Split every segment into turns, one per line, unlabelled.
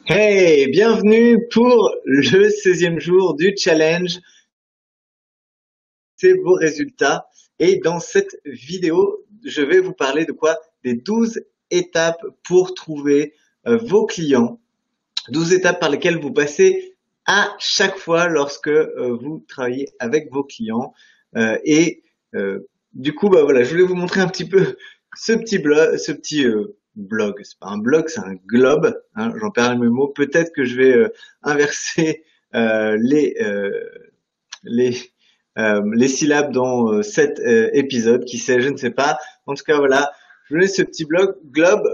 Hey, bienvenue pour le 16e jour du challenge. C'est vos résultats. Et dans cette vidéo, je vais vous parler de quoi? Des 12 étapes pour trouver vos clients. 12 étapes par lesquelles vous passez à chaque fois lorsque vous travaillez avec vos clients. Et du coup, bah voilà, je voulais vous montrer un petit peu ce petit blog. C'est pas un blog, c'est un globe. Hein, j'en perds mes mots. Peut-être que je vais inverser euh, les euh, les les syllabes dans cet épisode. Qui sait, je ne sais pas. En tout cas, voilà, je voulais ce petit blog globe,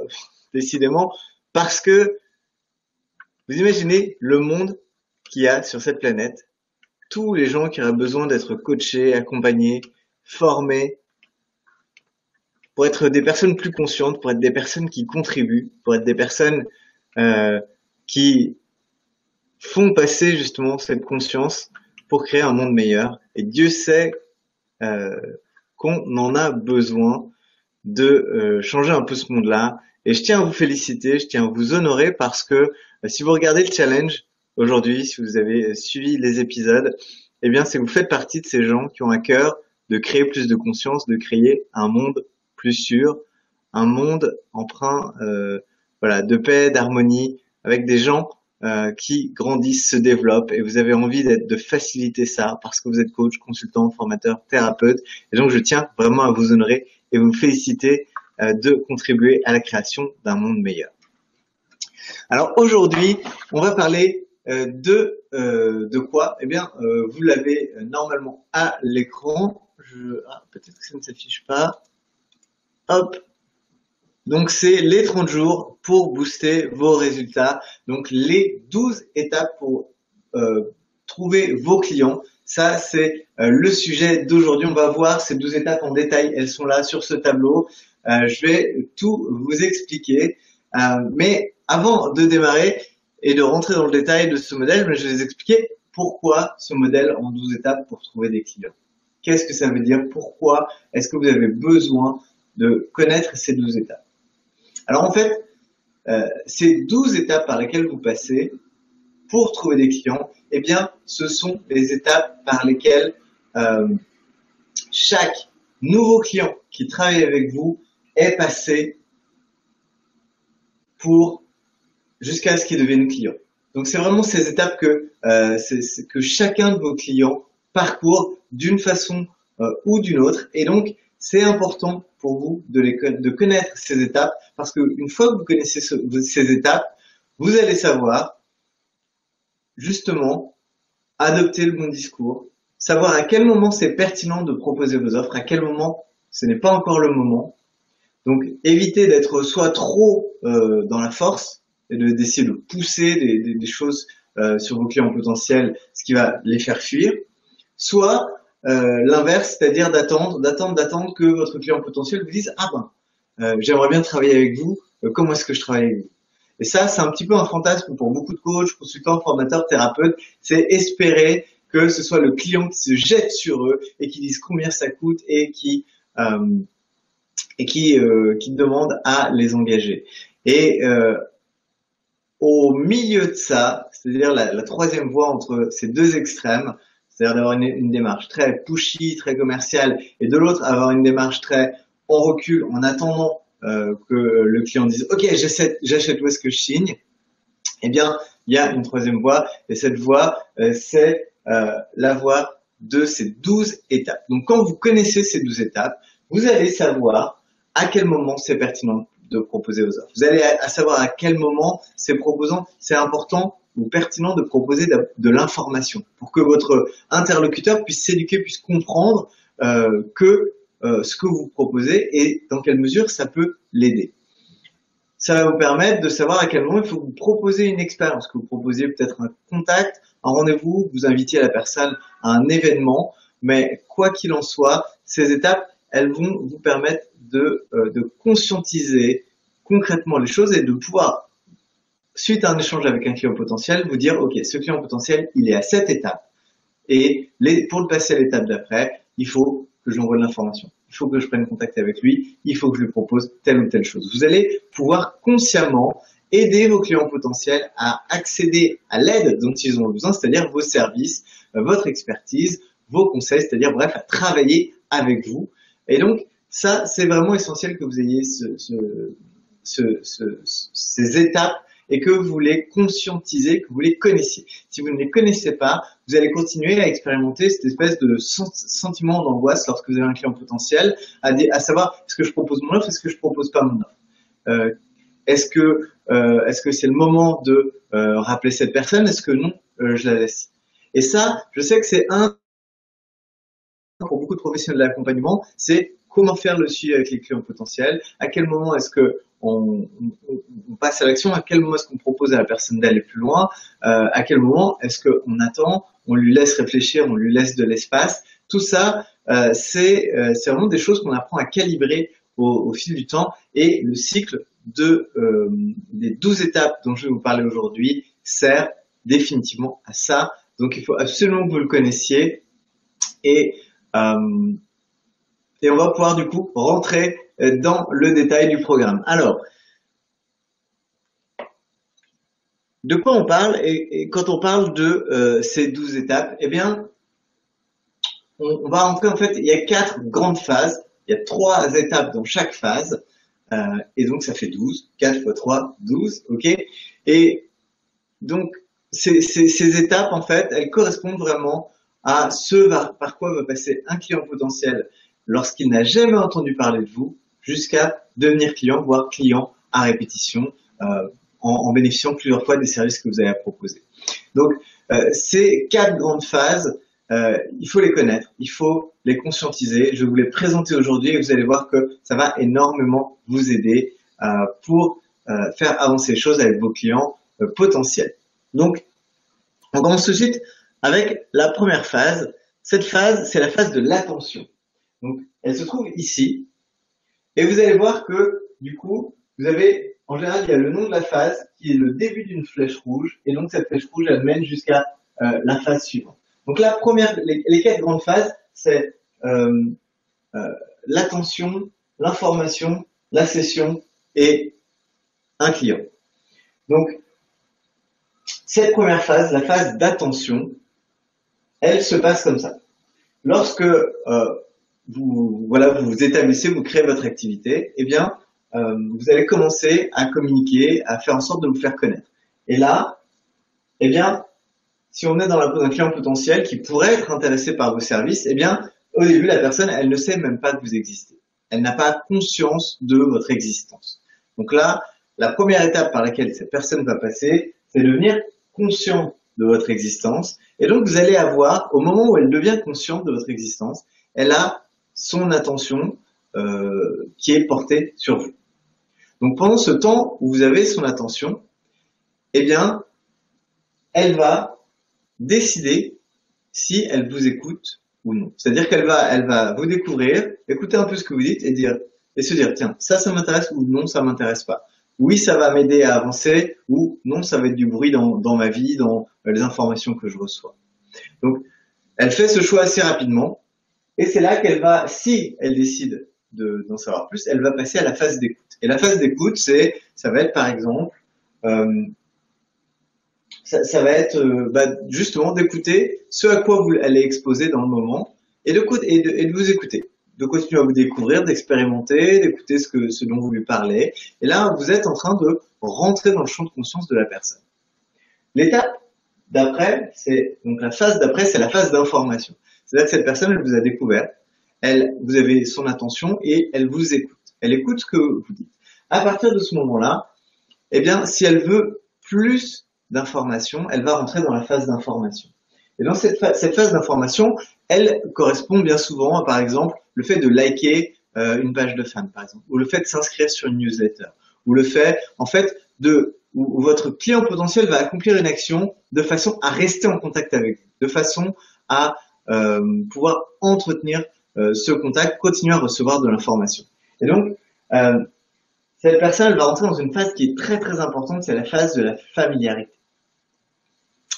décidément, parce que vous imaginez le monde qu'il y a sur cette planète, tous les gens qui auraient besoin d'être coachés, accompagnés, formés, pour être des personnes plus conscientes, pour être des personnes qui contribuent, pour être des personnes euh, qui font passer justement cette conscience pour créer un monde meilleur. Et Dieu sait euh, qu'on en a besoin de changer un peu ce monde-là. Et je tiens à vous féliciter, je tiens à vous honorer parce que si vous regardez le challenge aujourd'hui, si vous avez suivi les épisodes, eh bien, c'est que vous faites partie de ces gens qui ont à cœur de créer plus de conscience, de créer un monde plus sûr, un monde empreint voilà, de paix, d'harmonie, avec des gens qui grandissent, se développent, et vous avez envie de faciliter ça parce que vous êtes coach, consultant, formateur, thérapeute. Et donc, je tiens vraiment à vous honorer et vous féliciter de contribuer à la création d'un monde meilleur. Alors aujourd'hui, on va parler de quoi? Eh bien, vous l'avez normalement à l'écran. Peut-être que ça ne s'affiche pas. Hop. Donc c'est les 30 jours pour booster vos résultats. Donc les 12 étapes pour trouver vos clients. Ça, c'est le sujet d'aujourd'hui. On va voir ces 12 étapes en détail. Elles sont là sur ce tableau. Je vais tout vous expliquer. Mais avant de démarrer et de rentrer dans le détail de ce modèle, je vais vous expliquer pourquoi ce modèle en 12 étapes pour trouver des clients. Qu'est-ce que ça veut dire? Pourquoi est-ce que vous avez besoin de connaître ces 12 étapes? Alors en fait, ces 12 étapes par lesquelles vous passez pour trouver des clients, eh bien, ce sont les étapes par lesquelles chaque nouveau client qui travaille avec vous est passé pour jusqu'à ce qu'il devienne client. Donc c'est vraiment ces étapes que chacun de vos clients parcourt d'une façon ou d'une autre. Et donc c'est important pour vous de connaître ces étapes parce qu'une fois que vous connaissez ces étapes, vous allez savoir justement adopter le bon discours, savoir à quel moment c'est pertinent de proposer vos offres, à quel moment ce n'est pas encore le moment. Donc éviter d'être soit trop dans la force et d'essayer de pousser des choses sur vos clients potentiels, ce qui va les faire fuir, soit l'inverse, c'est-à-dire d'attendre que votre client potentiel vous dise ah ben j'aimerais bien travailler avec vous, comment est-ce que je travaille avec vous? Et ça, c'est un petit peu un fantasme pour beaucoup de coachs, consultants, formateurs, thérapeutes, c'est espérer que ce soit le client qui se jette sur eux et qui dise combien ça coûte et qui demande à les engager. Et au milieu de ça, c'est-à-dire la troisième voie entre ces deux extrêmes, c'est-à-dire d'avoir une démarche très pushy, très commerciale, et de l'autre avoir une démarche très on recule en attendant que le client dise ok j'achète où est-ce que je signe, eh bien il y a une troisième voie, et cette voie c'est la voie de ces 12 étapes. Donc quand vous connaissez ces 12 étapes, vous allez savoir à quel moment c'est pertinent de proposer vos offres. Vous allez à savoir à quel moment c'est important ou pertinent de proposer de l'information pour que votre interlocuteur puisse s'éduquer, puisse comprendre que ce que vous proposez et dans quelle mesure ça peut l'aider. Ça va vous permettre de savoir à quel moment il faut que vous proposez une expérience, que vous proposiez peut-être un contact, un rendez-vous, que vous invitiez la personne à un événement, mais quoi qu'il en soit, ces étapes, elles vont vous permettre de conscientiser concrètement les choses et de pouvoir, suite à un échange avec un client potentiel, vous dire, ok, ce client potentiel, il est à cette étape. Et pour le passer à l'étape d'après, il faut que je lui envoie de l'information. Il faut que je prenne contact avec lui. Il faut que je lui propose telle ou telle chose. Vous allez pouvoir consciemment aider vos clients potentiels à accéder à l'aide dont ils ont besoin, c'est-à-dire vos services, votre expertise, vos conseils, c'est-à-dire bref, à travailler avec vous. Et donc, ça, c'est vraiment essentiel que vous ayez ces étapes et que vous les conscientisez, que vous les connaissiez. Si vous ne les connaissez pas, vous allez continuer à expérimenter cette espèce de sentiment d'angoisse lorsque vous avez un client potentiel, à savoir, est-ce que je propose mon offre, est-ce que je propose pas mon offre est-ce que c'est le moment de rappeler cette personne, est-ce que non, je la laisse. Et ça, je sais que c'est pour beaucoup de professionnels de l'accompagnement, c'est comment faire le suivi avec les clients potentiels, à quel moment est-ce que on passe à l'action, à quel moment est-ce qu'on propose à la personne d'aller plus loin, à quel moment est-ce qu'on attend, on lui laisse réfléchir, on lui laisse de l'espace. Tout ça, c'est vraiment des choses qu'on apprend à calibrer au fil du temps, et le cycle des 12 étapes dont je vais vous parler aujourd'hui sert définitivement à ça. Donc il faut absolument que vous le connaissiez, et on va pouvoir du coup rentrer dans le détail du programme. Alors, de quoi on parle, et quand on parle de ces 12 étapes, eh bien, on va rentrer, en fait, il y a 4 grandes phases, il y a 3 étapes dans chaque phase, et donc ça fait 12, 4 fois 3, 12, ok. Et donc, ces étapes, en fait, elles correspondent vraiment à ce par quoi va passer un client potentiel lorsqu'il n'a jamais entendu parler de vous, jusqu'à devenir client, voire client à répétition, en bénéficiant plusieurs fois des services que vous avez à proposer. Donc, ces 4 grandes phases, il faut les connaître, il faut les conscientiser. Je vais vous les présenter aujourd'hui, et vous allez voir que ça va énormément vous aider pour faire avancer les choses avec vos clients potentiels. Donc, on commence tout de suite avec la première phase. Cette phase, c'est la phase de l'attention. Donc, elle se trouve ici. Et vous allez voir que, du coup, vous avez, en général, il y a le nom de la phase qui est le début d'une flèche rouge. Et donc, cette flèche rouge, elle mène jusqu'à la phase suivante. Donc, la première, les 4 grandes phases, c'est l'attention, l'information, la session et un client. Donc, cette première phase, la phase d'attention, elle se passe comme ça. Lorsque vous établissez, vous créez votre activité, eh bien, vous allez commencer à communiquer, à faire en sorte de vous faire connaître. Et là, eh bien, si on est dans la peau d'un client potentiel qui pourrait être intéressé par vos services, eh bien, au début, la personne, elle ne sait même pas que vous existez. Elle n'a pas conscience de votre existence. Donc là, la première étape par laquelle cette personne va passer, c'est devenir conscient de votre existence. Et donc, vous allez avoir, au moment où elle devient consciente de votre existence, elle a son attention qui est portée sur vous. Donc, pendant ce temps où vous avez son attention, eh bien, elle va décider si elle vous écoute ou non. C'est-à-dire qu'elle va vous découvrir, écouter un peu ce que vous dites et se dire, tiens, ça m'intéresse, ou non, ça m'intéresse pas. Oui, ça va m'aider à avancer, ou non, ça va être du bruit dans ma vie, dans les informations que je reçois. Donc, elle fait ce choix assez rapidement, et c'est là qu'elle va, si elle décide d'en savoir plus, elle va passer à la phase d'écoute. Et la phase d'écoute, ça va être par exemple, ça va être justement d'écouter ce à quoi elle est exposée dans le moment, et de vous écouter, de continuer à vous découvrir, d'expérimenter, d'écouter ce dont vous lui parlez. Et là, vous êtes en train de rentrer dans le champ de conscience de la personne. L'étape d'après, donc la phase d'après, c'est la phase d'information. C'est-à-dire que cette personne, elle vous a découvert, vous avez son attention et elle vous écoute. Elle écoute ce que vous dites. À partir de ce moment-là, eh bien, si elle veut plus d'informations, elle va rentrer dans la phase d'information. Et dans cette phase d'information, elle correspond bien souvent à, par exemple, le fait de liker une page de fan, par exemple, ou le fait de s'inscrire sur une newsletter, ou le fait, en fait, où votre client potentiel va accomplir une action de façon à rester en contact avec vous, de façon à pouvoir entretenir ce contact, continuer à recevoir de l'information. Et donc, cette personne, elle va rentrer dans une phase qui est très très importante, c'est la phase de la familiarité.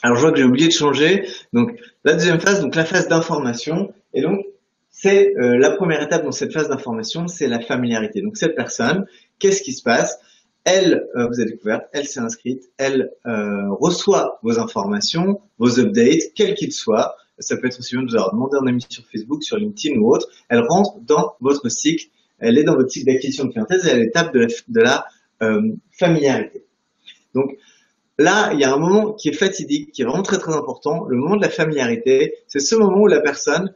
Alors je vois que j'ai oublié de changer, donc la deuxième phase, donc la phase d'information, et donc c'est la première étape dans cette phase d'information, c'est la familiarité. Donc cette personne, qu'est-ce qui se passe? Elle vous a découvert, elle s'est inscrite, elle reçoit vos informations, vos updates, quels qu'ils soient. Ça peut être aussi bien de vous avoir demandé un ami sur Facebook, sur LinkedIn ou autre. Elle rentre dans votre cycle, elle est dans votre cycle d'acquisition de clientèle, et à l'étape de la familiarité. Donc là, il y a un moment qui est fatidique, qui est vraiment très très important. Le moment de la familiarité, c'est ce moment où la personne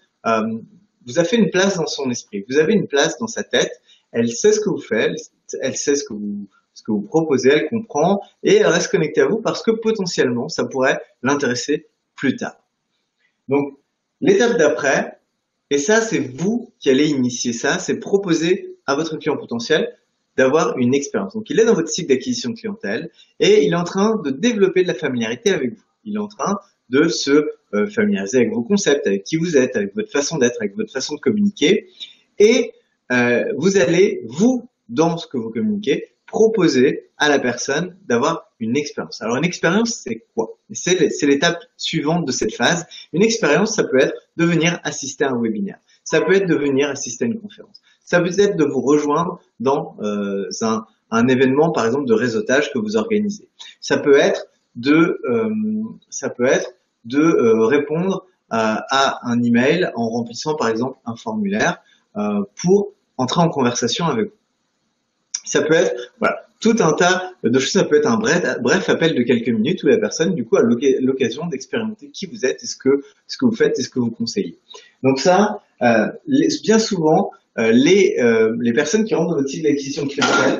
vous a fait une place dans son esprit. Vous avez une place dans sa tête. Elle sait ce que vous faites, elle sait ce que vous proposez, elle comprend et elle reste connectée à vous parce que potentiellement, ça pourrait l'intéresser plus tard. Donc, l'étape d'après, et ça, c'est vous qui allez initier ça, c'est proposer à votre client potentiel d'avoir une expérience. Donc, il est dans votre cycle d'acquisition de clientèle et il est en train de développer de la familiarité avec vous. Il est en train de se familiariser avec vos concepts, avec qui vous êtes, avec votre façon d'être, avec votre façon de communiquer. Et vous allez, vous, dans ce que vous communiquez, proposer à la personne d'avoir une expérience. Alors, une expérience, c'est quoi? C'est l'étape suivante de cette phase. Une expérience, ça peut être de venir assister à un webinaire. Ça peut être de venir assister à une conférence. Ça peut être de vous rejoindre dans un événement, par exemple, de réseautage que vous organisez. Ça peut être de répondre à un email en remplissant, par exemple, un formulaire pour entrer en conversation avec vous. Ça peut être voilà, tout un tas de choses. Ça peut être un bref appel de quelques minutes où la personne, du coup, a l'occasion d'expérimenter qui vous êtes et ce que vous faites et ce que vous conseillez. Donc ça, bien souvent, les personnes qui rentrent dans votre cycle d'acquisition clientèle,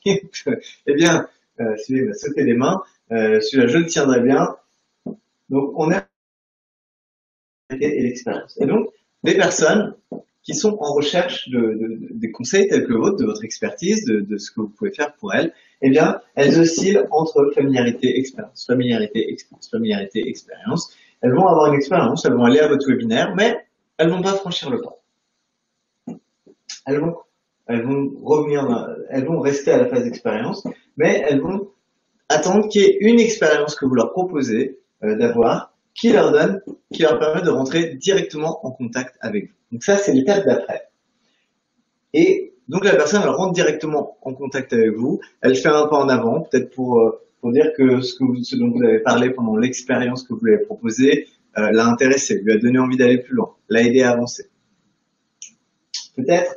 eh bien, celui-là va sauter les mains, celui-là je le tiendrai bien. Donc on a et l'expérience. Et donc, des personnes qui sont en recherche des conseils tels que le vôtre, de votre expertise, de ce que vous pouvez faire pour elles, eh bien, elles oscillent entre familiarité, expérience, familiarité, expérience, familiarité, expérience. Elles vont avoir une expérience, elles vont aller à votre webinaire, mais elles vont pas franchir le pas. Elles vont rester à la phase d'expérience, mais elles vont attendre qu'il y ait une expérience que vous leur proposez d'avoir, qui leur permet de rentrer directement en contact avec vous. Donc ça, c'est l'étape d'après. Et donc la personne, elle rentre directement en contact avec vous, elle fait un pas en avant, peut-être pour dire que ce dont vous avez parlé pendant l'expérience que vous lui avez proposée l'a intéressé, lui a donné envie d'aller plus loin, l'a aidé à avancer. Peut-être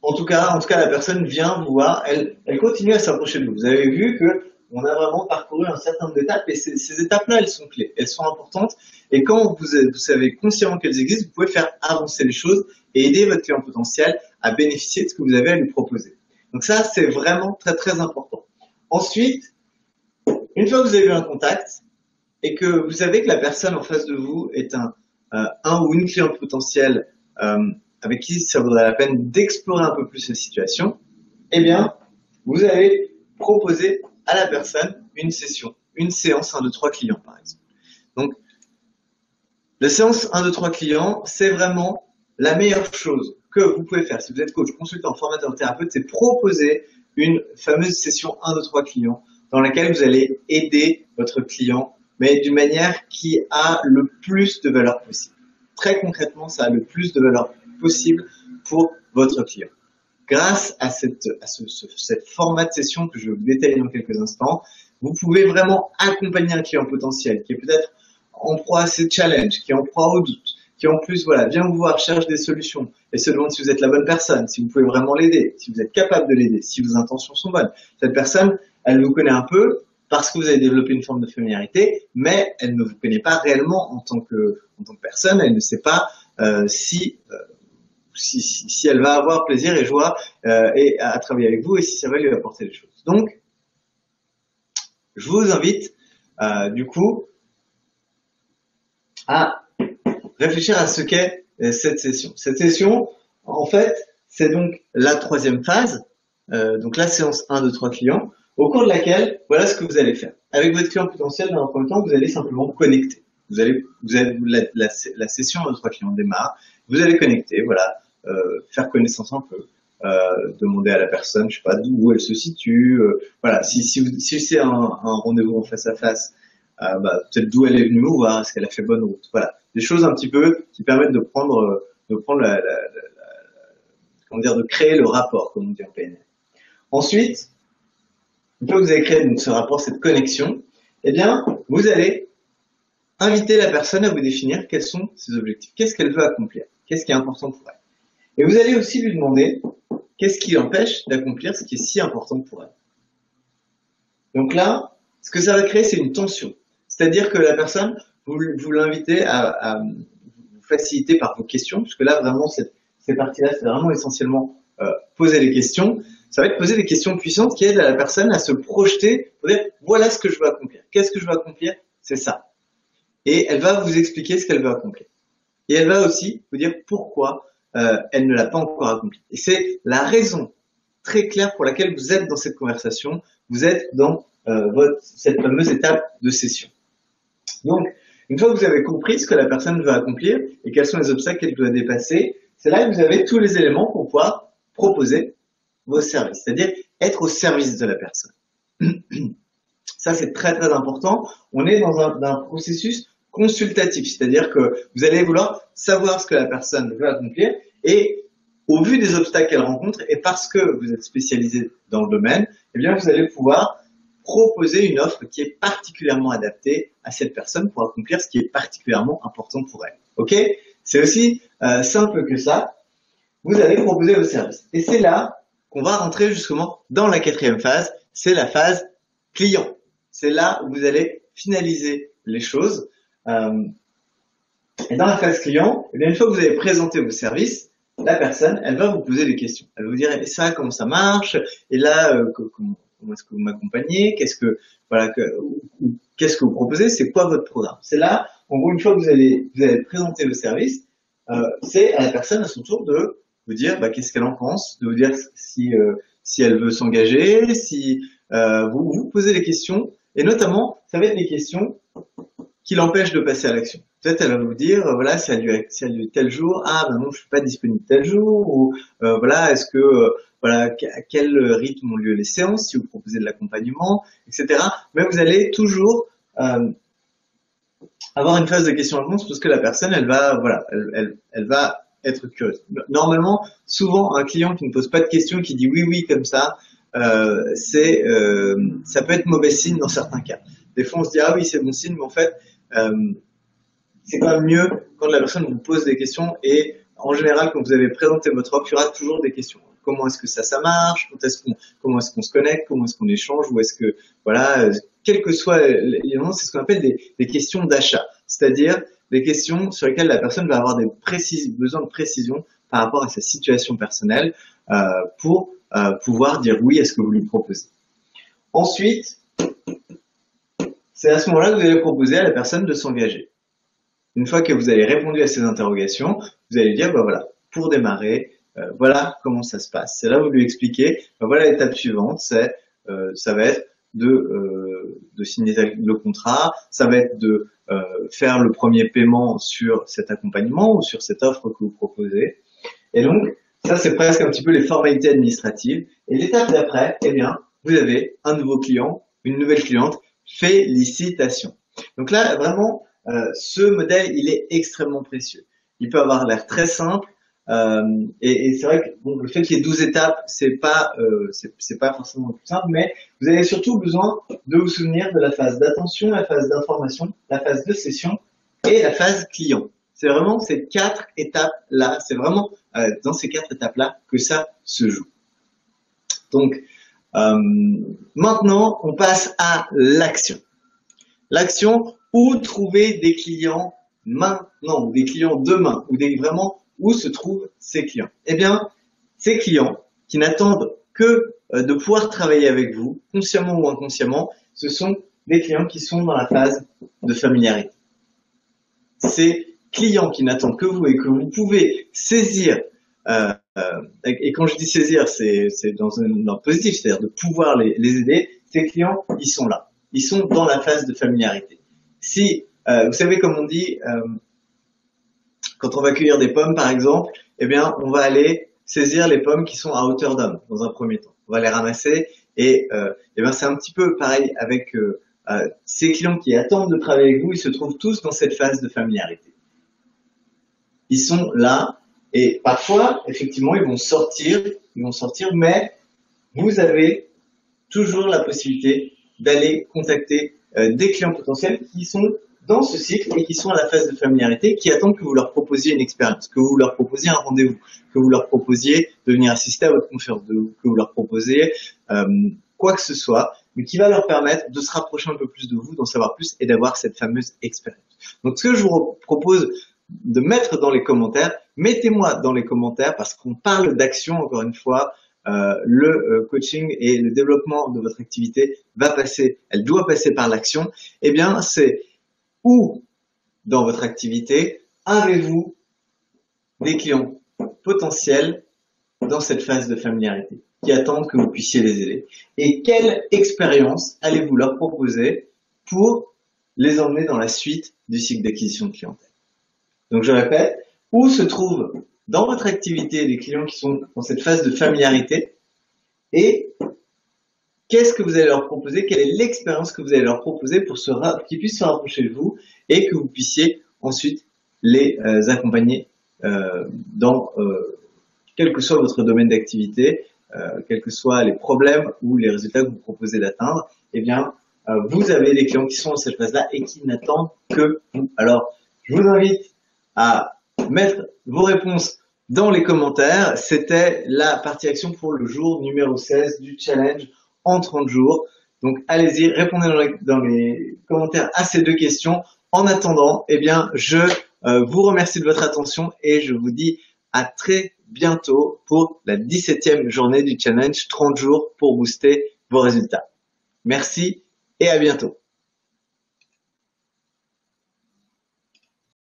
en tout cas, la personne vient vous voir, elle continue à s'approcher de vous. Vous avez vu que on a vraiment parcouru un certain nombre d'étapes et ces étapes-là, elles sont clés, elles sont importantes. Et quand vous savez consciemment qu'elles existent, vous pouvez faire avancer les choses et aider votre client potentiel à bénéficier de ce que vous avez à lui proposer. Donc ça, c'est vraiment très très important. Ensuite, une fois que vous avez eu un contact et que vous savez que la personne en face de vous est un ou une cliente potentielle avec qui ça vaudrait la peine d'explorer un peu plus la situation, eh bien, vous allez proposer à la personne une session, une séance 1, 2, 3 clients par exemple. Donc, la séance 1, 2, 3 clients, c'est vraiment la meilleure chose que vous pouvez faire. Si vous êtes coach, consultant, formateur, thérapeute, c'est proposer une fameuse session 1, 2, 3 clients dans laquelle vous allez aider votre client, mais d'une manière qui a le plus de valeur possible. Très concrètement, ça a le plus de valeur possible pour votre client. Grâce à cette format de session que je vais vous détailler dans quelques instants, vous pouvez vraiment accompagner un client potentiel qui est peut-être en proie à ses challenges, qui est en proie au doute, qui en plus vient vous voir, cherche des solutions et se demande si vous êtes la bonne personne, si vous pouvez vraiment l'aider, si vous êtes capable de l'aider, si vos intentions sont bonnes. Cette personne, elle vous connaît un peu parce que vous avez développé une forme de familiarité, mais elle ne vous connaît pas réellement en tant que personne. Elle ne sait pas si elle va avoir plaisir et joie et à travailler avec vous et si ça va lui apporter des choses. Donc, je vous invite du coup à réfléchir à ce qu'est cette session. Cette session, en fait, c'est donc la troisième phase, donc la séance 1, 2, 3 clients, au cours de laquelle, voilà ce que vous allez faire. Avec votre client potentiel, dans un premier temps, vous allez simplement connecter. Vous allez la session 1, 2, 3 clients démarre, vous allez connecter, voilà, faire connaissance un peu, demander à la personne, je sais pas d'où elle se situe, voilà, si c'est un rendez-vous en face à face, peut-être d'où elle est venue vous voir, est-ce qu'elle a fait bonne route, voilà, des choses un petit peu qui permettent de prendre comment dire, de créer le rapport, comme on dit en PNL. Ensuite, une fois que vous avez créé donc, ce rapport, cette connexion, eh bien, vous allez inviter la personne à vous définir quels sont ses objectifs, qu'est-ce qu'elle veut accomplir, qu'est-ce qui est important pour elle. Et vous allez aussi lui demander qu'est-ce qui l'empêche d'accomplir ce qui est si important pour elle. Donc là, ce que ça va créer, c'est une tension. C'est-à-dire que la personne, vous l'invitez à vous faciliter par vos questions, puisque là, vraiment, ces parties-là, c'est vraiment essentiellement poser des questions. Ça va être poser des questions puissantes qui aident à la personne à se projeter pour dire, voilà ce que je veux accomplir. Qu'est-ce que je veux accomplir? C'est ça. Et elle va vous expliquer ce qu'elle veut accomplir. Et elle va aussi vous dire pourquoi elle ne l'a pas encore accompli. Et c'est la raison très claire pour laquelle vous êtes dans cette conversation, vous êtes dans cette fameuse étape de session. Donc, une fois que vous avez compris ce que la personne veut accomplir et quels sont les obstacles qu'elle doit dépasser, c'est là que vous avez tous les éléments pour pouvoir proposer vos services, c'est-à-dire être au service de la personne. Ça, c'est très très important. On est dans un processus consultatif, c'est-à-dire que vous allez vouloir savoir ce que la personne veut accomplir et au vu des obstacles qu'elle rencontre et parce que vous êtes spécialisé dans le domaine, eh bien vous allez pouvoir proposer une offre qui est particulièrement adaptée à cette personne pour accomplir ce qui est particulièrement important pour elle. Ok? C'est aussi simple que ça. Vous allez proposer vos services. Et c'est là qu'on va rentrer justement dans la quatrième phase, c'est la phase client. C'est là où vous allez finaliser les choses. Et dans la phase client, eh bien, une fois que vous avez présenté vos services, la personne, elle va vous poser des questions. Elle va vous dire, et ça, comment ça marche? Et là, comment est-ce que vous m'accompagnez? Qu'est-ce que vous proposez? C'est quoi votre programme? C'est là, en gros, une fois que vous allez présenter vos services, c'est à la personne à son tour de vous dire qu'est-ce qu'elle en pense, de vous dire si elle veut s'engager, si vous posez les questions, et notamment, ça va être les questions qui l'empêchent de passer à l'action. Peut-être elle va vous dire, voilà, si elle a lieu tel jour, ah ben non, je suis pas disponible tel jour, ou voilà, est-ce que voilà, à quel rythme ont lieu les séances, si vous proposez de l'accompagnement, etc. Mais vous allez toujours avoir une phase de questions-réponses parce que la personne, elle va, voilà, elle va être curieuse. Normalement, souvent, un client qui ne pose pas de questions, qui dit oui comme ça, ça peut être mauvais signe dans certains cas. Des fois, on se dit ah oui, c'est bon signe, mais en fait, c'est quand même mieux quand la personne vous pose des questions et en général, quand vous avez présenté votre offre, il y aura toujours des questions. Comment est-ce que ça marche? Comment est-ce qu'on se connecte? Comment est-ce qu'on échange? Ou est-ce que, voilà, quels que soient les éléments, c'est ce qu'on appelle des questions d'achat. C'est-à-dire des questions sur lesquelles la personne va avoir besoin de précision par rapport à sa situation personnelle pour pouvoir dire oui à ce que vous lui proposez. Ensuite, c'est à ce moment-là que vous allez proposer à la personne de s'engager. Une fois que vous avez répondu à ces interrogations, vous allez dire, voilà, pour démarrer, voilà comment ça se passe. C'est là où vous lui expliquez, voilà l'étape suivante, ça va être de signer le contrat, ça va être de faire le premier paiement sur cet accompagnement ou sur cette offre que vous proposez. Et donc, ça c'est presque un petit peu les formalités administratives. Et l'étape d'après, eh bien, vous avez un nouveau client, une nouvelle cliente. Félicitations. Donc là, vraiment, ce modèle, il est extrêmement précieux. Il peut avoir l'air très simple, et c'est vrai que bon, le fait qu'il y ait 12 étapes, c'est pas forcément le plus simple, mais vous avez surtout besoin de vous souvenir de la phase d'attention, la phase d'information, la phase de session et la phase client. C'est vraiment ces 4 étapes-là, c'est vraiment dans ces 4 étapes-là que ça se joue. Donc, maintenant, on passe à l'action. L'action, où trouver des clients maintenant, ou des clients demain, ou vraiment où se trouvent ces clients. Eh bien, ces clients qui n'attendent que de pouvoir travailler avec vous, consciemment ou inconsciemment, ce sont des clients qui sont dans la phase de familiarité. Ces clients qui n'attendent que vous et que vous pouvez saisir, et quand je dis saisir, c'est dans un ordre positif, c'est-à-dire de pouvoir les aider, ces clients, ils sont là. Ils sont dans la phase de familiarité. Si, vous savez comme on dit, quand on va cueillir des pommes par exemple, eh bien on va aller saisir les pommes qui sont à hauteur d'homme dans un premier temps. On va les ramasser et eh bien c'est un petit peu pareil avec ces clients qui attendent de travailler avec vous, ils se trouvent tous dans cette phase de familiarité. Ils sont là Et parfois, effectivement, ils vont sortir, mais vous avez toujours la possibilité d'aller contacter des clients potentiels qui sont dans ce cycle et qui sont à la phase de familiarité, qui attendent que vous leur proposiez une expérience, que vous leur proposiez un rendez-vous, que vous leur proposiez de venir assister à votre conférence, que vous leur proposiez quoi que ce soit, mais qui va leur permettre de se rapprocher un peu plus de vous, d'en savoir plus et d'avoir cette fameuse expérience. Donc ce que je vous propose de mettre dans les commentaires, mettez-moi dans les commentaires parce qu'on parle d'action encore une fois. Le coaching et le développement de votre activité elle doit passer par l'action. Eh bien, c'est où dans votre activité avez-vous des clients potentiels dans cette phase de familiarité qui attendent que vous puissiez les aider et quelle expérience allez-vous leur proposer pour les emmener dans la suite du cycle d'acquisition de clientèle. Donc je répète, où se trouvent dans votre activité des clients qui sont dans cette phase de familiarité et qu'est-ce que vous allez leur proposer, quelle est l'expérience que vous allez leur proposer pour qu'ils puissent se rapprocher de vous et que vous puissiez ensuite les accompagner dans quel que soit votre domaine d'activité, quels que soient les problèmes ou les résultats que vous proposez d'atteindre, eh bien, vous avez des clients qui sont dans cette phase-là et qui n'attendent que vous. Alors, je vous invite à mettre vos réponses dans les commentaires. C'était la partie action pour le jour numéro 16 du challenge en 30 jours. Donc, allez-y, répondez dans les commentaires à ces deux questions. En attendant, eh bien, je vous remercie de votre attention et je vous dis à très bientôt pour la 17e journée du challenge 30 jours pour booster vos résultats. Merci et à bientôt.